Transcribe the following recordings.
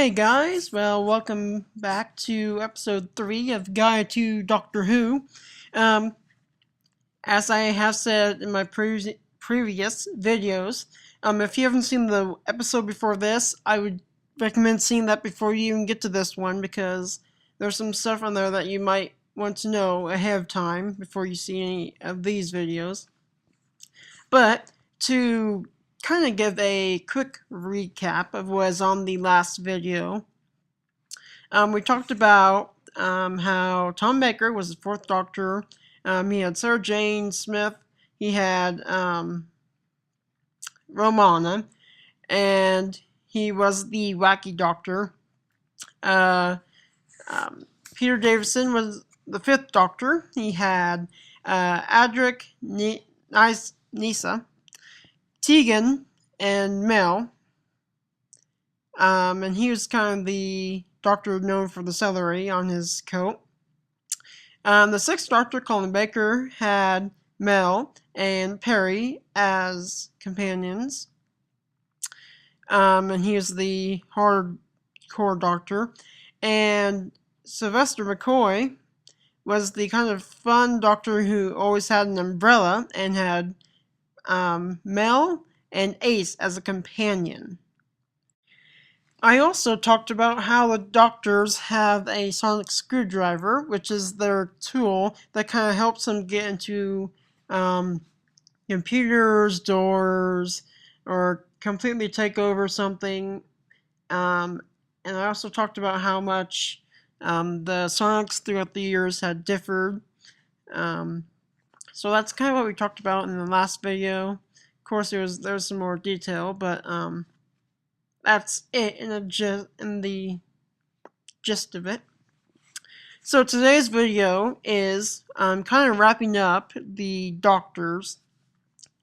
Hey guys, well, welcome back to episode 3 of Guide to Doctor Who. Um, as I have said in my previous videos, if you haven't seen the episode before this, I would recommend seeing that before you even get to this one, because there's some stuff on there that you might want to know ahead of time before you see any of these videos. But to kind of give a quick recap of what was on the last video, we talked about how Tom Baker was the fourth Doctor. He had Sarah Jane Smith. He had Romana, and he was the wacky Doctor. Uh, Peter Davison was the fifth Doctor. He had Adric, Nisa, Tegan, and Mel. And he was kind of the Doctor known for the celery on his coat. The sixth Doctor, Colin Baker, had Mel and Perry as companions. And he was the hardcore Doctor. And Sylvester McCoy was the kind of fun Doctor who always had an umbrella and had Mel and Ace as a companion. I also talked about how the Doctors have a sonic screwdriver, which is their tool that kind of helps them get into computers, doors, or completely take over something. And I also talked about how much the sonics throughout the years had differed. So that's kind of what we talked about in the last video. Of course, there's some more detail, but that's it in the gist of it. So today's video is kind of wrapping up the Doctors.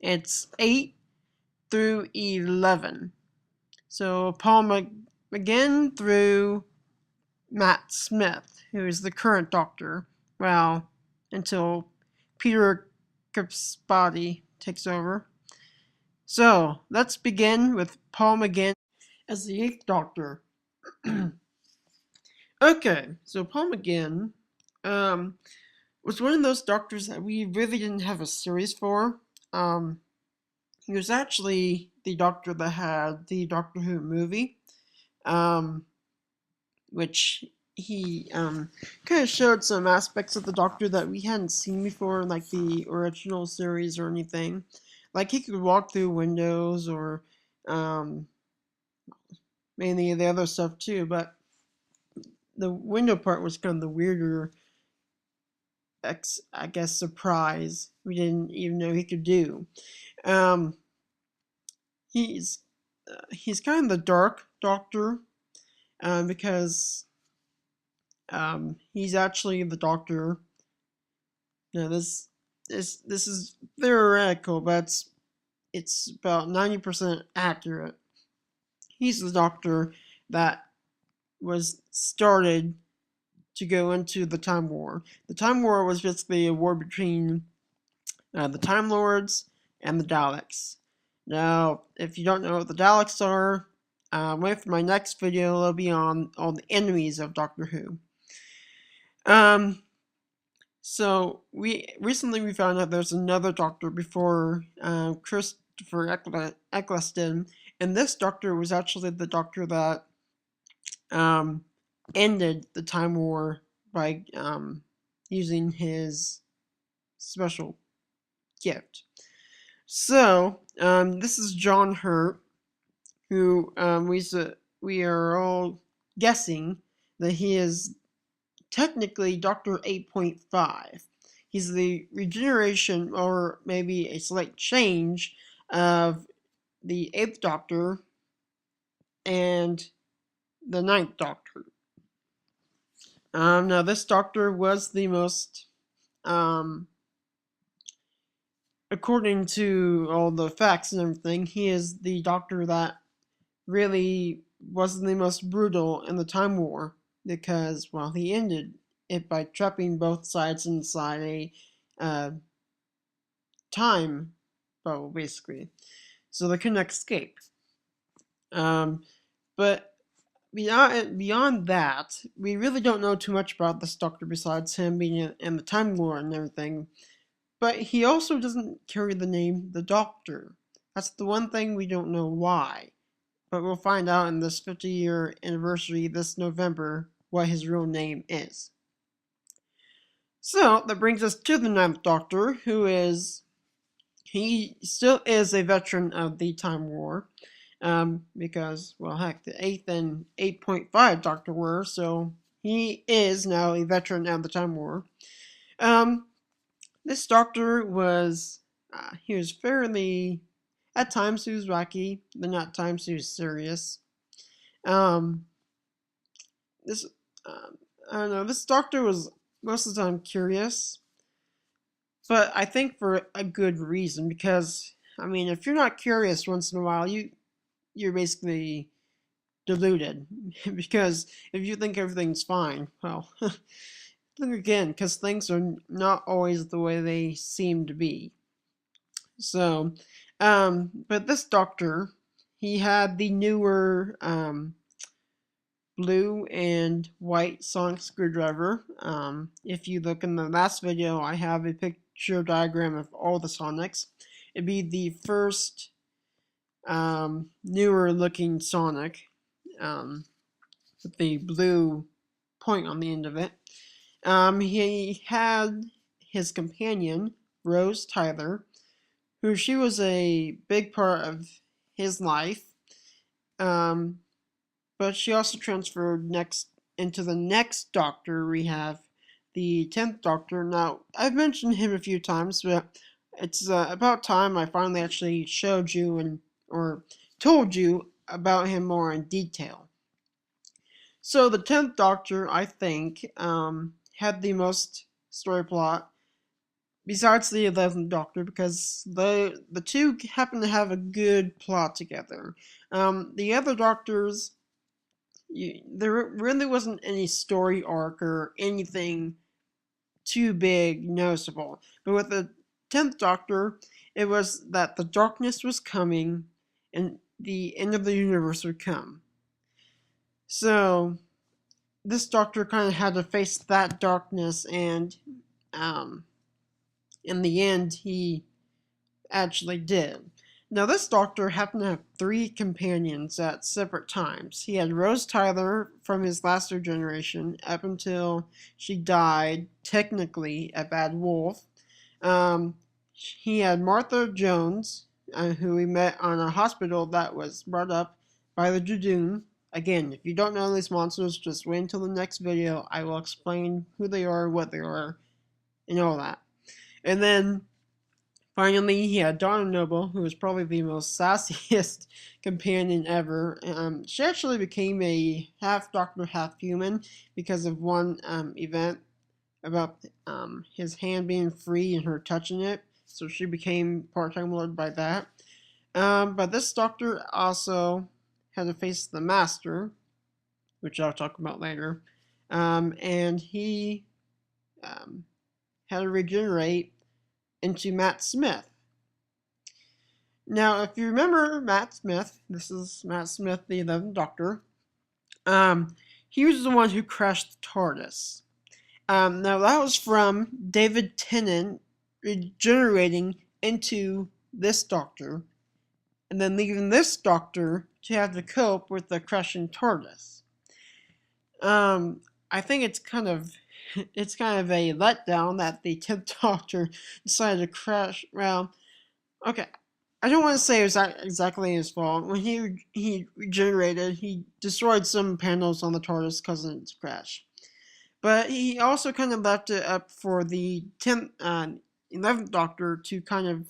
It's 8 through 11. So Paul McGann through Matt Smith, who is the current Doctor. Well, until Peter Capaldi takes over. So let's begin with Paul McGann as the 8th Doctor. Okay, so Paul McGann was one of those Doctors that we really didn't have a series for. He was actually the Doctor that had the Doctor Who movie, which he kind of showed some aspects of the Doctor that we hadn't seen before in like the original series or anything. Like he could walk through windows or mainly the other stuff too, but the window part was kind of the weirder, I guess, surprise we didn't even know he could do. He's kind of the dark Doctor, because he's actually the Doctor. Now this is theoretical, but it's about 90% accurate. He's the Doctor that was started to go into the Time War. The Time War was basically a war between the Time Lords and the Daleks. Now, if you don't know what the Daleks are, wait for my next video. It'll be on all the enemies of Doctor Who. So we found out there's another Doctor before Christopher Eccleston, and this Doctor was actually the Doctor that ended the Time War by using his special gift. So this is John Hurt, who we are all guessing that he is technically Doctor 8.5. He's the regeneration, or maybe a slight change, of the 8th Doctor and the 9th Doctor. Now this Doctor was the most, according to all the facts and everything, he is the Doctor that really was the most brutal in the Time War, because, well, he ended it by trapping both sides inside a time bubble, basically, so they couldn't escape. But beyond that, we really don't know too much about this Doctor besides him being in the Time Lord and everything. But he also doesn't carry the name the Doctor. That's the one thing we don't know why. But we'll find out in this 50-year anniversary this November what his real name is. So that brings us to the Ninth Doctor, he still is a veteran of the Time War, because, well, heck, the 8th and 8.5 Doctor were, so he is now a veteran of the Time War. This Doctor he was fairly, at times he was wacky, but at times he was serious. Um, this, I don't know, this Doctor was most of the time curious, but I think for a good reason, because, I mean, if you're not curious once in a while, you're basically deluded, because if you think everything's fine, well, think again, because things are not always the way they seem to be. So, but this Doctor, he had the newer, blue and white sonic screwdriver. If you look in the last video, I have a picture diagram of all the sonics. It'd be the first newer looking sonic, with the blue point on the end of it. He had his companion, Rose Tyler, who she was a big part of his life. But she also transferred into the next Doctor. We have the 10th Doctor. Now, I've mentioned him a few times, but it's about time I finally actually showed you or told you about him more in detail. So the 10th Doctor, I think, had the most story plot besides the 11th Doctor, because the two happen to have a good plot together. The other Doctors, there really wasn't any story arc or anything too big noticeable. But with the 10th Doctor, it was that the darkness was coming and the end of the universe would come. So this Doctor kind of had to face that darkness, and in the end, he actually did. Now, this Doctor happened to have 3 companions at separate times. He had Rose Tyler from his last regeneration up until she died, technically, at Bad Wolf. He had Martha Jones, who we met on a hospital that was brought up by the Judoon. Again, if you don't know these monsters, just wait until the next video. I will explain who they are, what they are, and all that. And then finally, he had Donna Noble, who was probably the most sassiest companion ever. She actually became a half Doctor, half human because of one event about his hand being free and her touching it. So she became part-time Lord by that. But this Doctor also had to face the Master, which I'll talk about later. And he had to regenerate into Matt Smith. Now, if you remember Matt Smith, this is Matt Smith, the 11th Doctor. He was the one who crashed the TARDIS. Now, that was from David Tennant regenerating into this Doctor, and then leaving this Doctor to have to cope with the crashing TARDIS. I think it's kind of a letdown that the 10th Doctor decided to crash. Well, okay, I don't want to say it was exactly his fault. When he regenerated, he destroyed some panels on the TARDIS causing it to crash. But he also kind of left it up for the 11th Doctor to kind of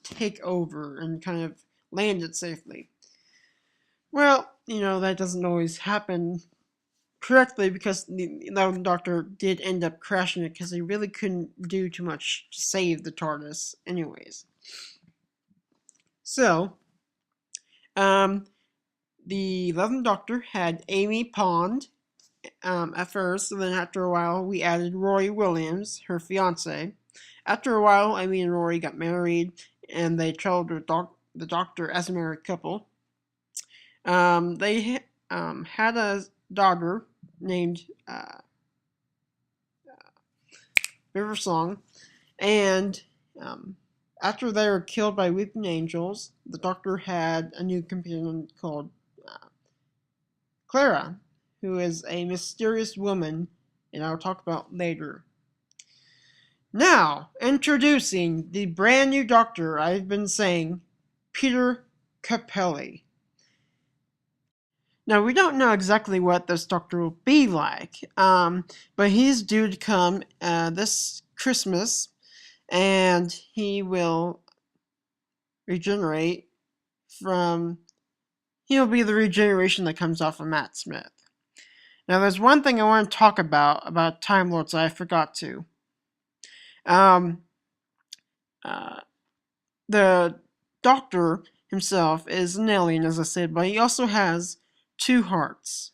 take over and kind of land it safely. Well, that doesn't always happen correctly, because the 11th Doctor did end up crashing it because he really couldn't do too much to save the TARDIS anyways. So, the 11th Doctor had Amy Pond at first, and then after a while we added Rory Williams, her fiance. After a while, Amy and Rory got married, and they traveled with the Doctor as a married couple. They had a daughter named River Song, and after they were killed by weeping angels, the Doctor had a new companion called Clara, who is a mysterious woman, and I'll talk about later. Now, introducing the brand new Doctor I've been saying, Peter Capaldi. Now, we don't know exactly what this Doctor will be like, but he's due to come this Christmas, and he will regenerate from... He'll be the regeneration that comes off of Matt Smith. Now, there's one thing I want to talk about Time Lords I forgot to. The Doctor himself is an alien, as I said, but he also has 2 hearts.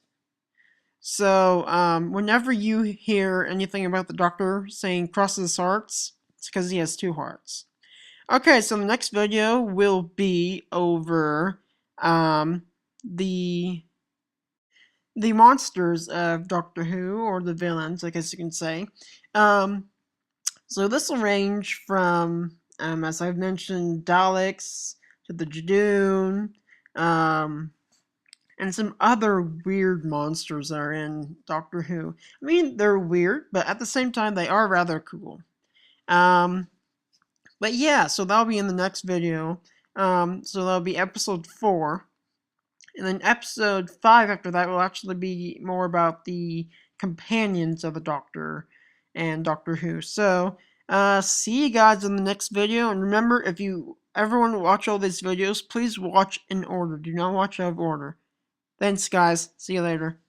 So, whenever you hear anything about the Doctor saying crosses hearts, it's because he has 2 hearts. Okay, so the next video will be over the monsters of Doctor Who, or the villains, I guess you can say. So this will range from, as I've mentioned, Daleks to the Jadoon, and some other weird monsters that are in Doctor Who. I mean, they're weird, but at the same time, they are rather cool. But yeah, so that'll be in the next video. So that'll be episode 4. And then episode 5 after that will actually be more about the companions of the Doctor and Doctor Who. So, see you guys in the next video. And remember, if you ever want to watch all these videos, please watch in order. Do not watch out of order. Thanks, guys. See you later.